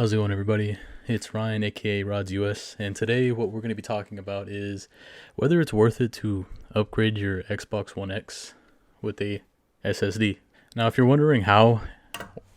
How's it going, everybody? It's Ryan, aka Rods US, and today what we're going to be talking about is whether it's worth it to upgrade your Xbox One X with a SSD. Now, if you're wondering how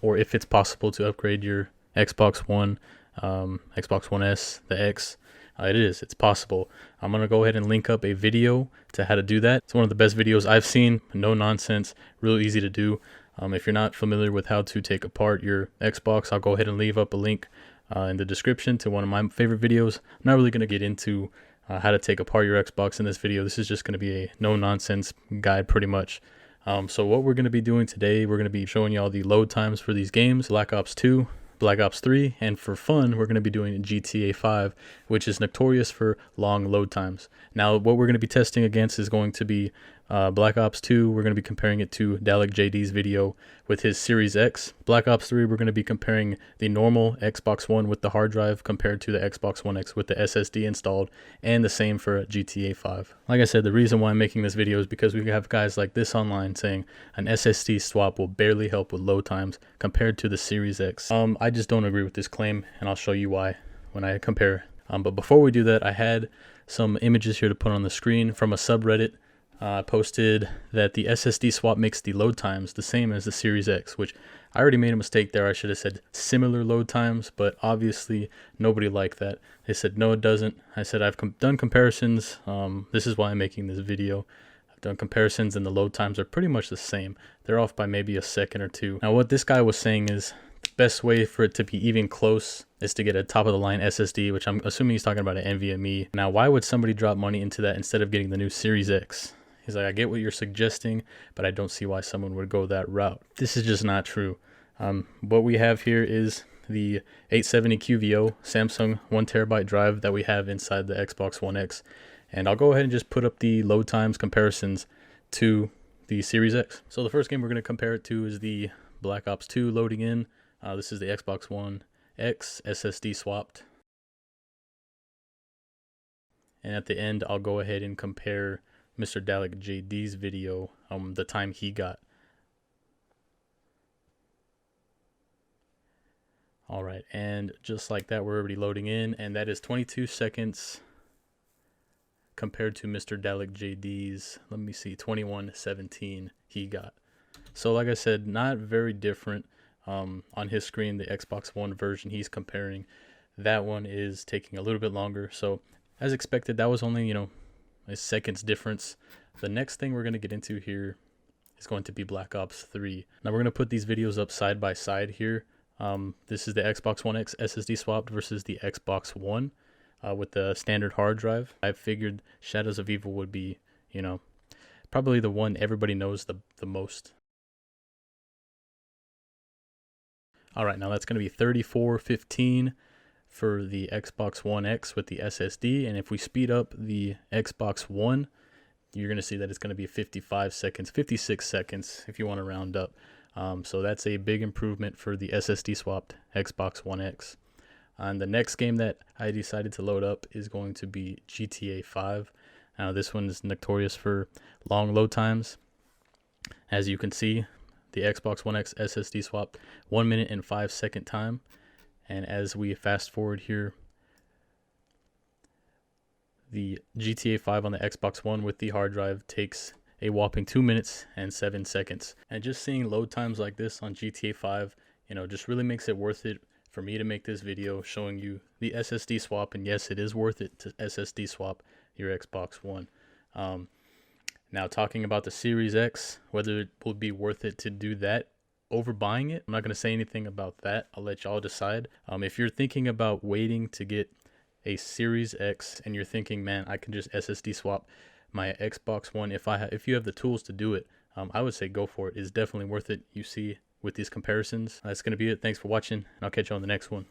or if it's possible to upgrade your Xbox One, Xbox One S, the X, it is. It's possible. I'm going to go ahead and link up a video to how to do that. It's one of the best videos I've seen. No nonsense. Real easy to do. If you're not familiar with how to take apart your Xbox, I'll go ahead and leave up a link in the description to one of my favorite videos. I'm not really going to get into how to take apart your Xbox in this video. This is just going to be a no-nonsense guide pretty much. So what we're going to be doing today, we're going to be showing you all the load times for these games, Black Ops 2, Black Ops 3, and for fun, we're going to be doing GTA 5, which is notorious for long load times. Now, what we're going to be testing against is going to be Black Ops 2. We're going to be comparing it to Dalek JD's video with his Series X. Black Ops 3, we're going to be comparing the normal Xbox One with the hard drive compared to the Xbox One X with the SSD installed, and the same for GTA 5. Like I said, the reason why I'm making this video is because we have guys like this online saying an SSD swap will barely help with load times compared to the Series X. I just don't agree with this claim, and I'll show you why when I compare. But before we do that, I had some images here to put on the screen from a subreddit. Posted that the SSD swap makes the load times the same as the Series X, which I already made a mistake there. I should have said similar load times, but obviously nobody liked that. They said, no, it doesn't. I said, I've done comparisons. This is why I'm making this video. I've done comparisons and the load times are pretty much the same. They're off by maybe a second or two. Now, what this guy was saying is the best way for it to be even close is to get a top of the line SSD, which I'm assuming he's talking about an NVMe. Now, why would somebody drop money into that instead of getting the new Series X? He's like, I get what you're suggesting, but I don't see why someone would go that route. This is just not true. What we have here is the 870 QVO Samsung 1TB drive that we have inside the Xbox One X. And I'll go ahead and just put up the load times comparisons to the Series X. So the first game we're going to compare it to is the Black Ops 2 loading in. This is the Xbox One X SSD swapped. And at the end, I'll go ahead and compare Mr. Dalek JD's video, the time he got. Alright, and just like that, we're already loading in, and that is 22 seconds compared to Mr. Dalek JD's, let me see, 21:17 he got. So like I said, not very different. On his screen, the Xbox One version he's comparing, that one is taking a little bit longer. So as expected, that was only, a second's difference. The next thing we're going to get into here is going to be Black Ops 3. Now we're going to put these videos up side by side here. This is the Xbox One X SSD swapped versus the Xbox One with the standard hard drive. I figured Shadows of Evil would be, probably the one everybody knows the most. Alright, now that's going to be 34:15 for the Xbox One X with the SSD, and if we speed up the Xbox One, you're going to see that it's going to be 55 seconds, 56 seconds if you want to round up. So that's a big improvement for the SSD swapped Xbox One X. And the next game that I decided to load up is going to be GTA 5. Now this one is notorious for long load times. As you can see, the Xbox One X SSD swapped 1 minute and 5 second time. And as we fast forward here, the GTA 5 on the Xbox One with the hard drive takes a whopping 2 minutes and 7 seconds. And just seeing load times like this on GTA 5, just really makes it worth it for me to make this video showing you the SSD swap. And yes, it is worth it to SSD swap your Xbox One. Now talking about the Series X, whether it will be worth it to do that over buying it, I'm not going to say anything about that. I'll let y'all decide. If you're thinking about waiting to get a Series X and you're thinking, man, I can just SSD swap my Xbox One if you have the tools to do it, I would say go for it. It's definitely worth it. You see with these comparisons. That's going to be it. Thanks for watching, and I'll catch you on the next one.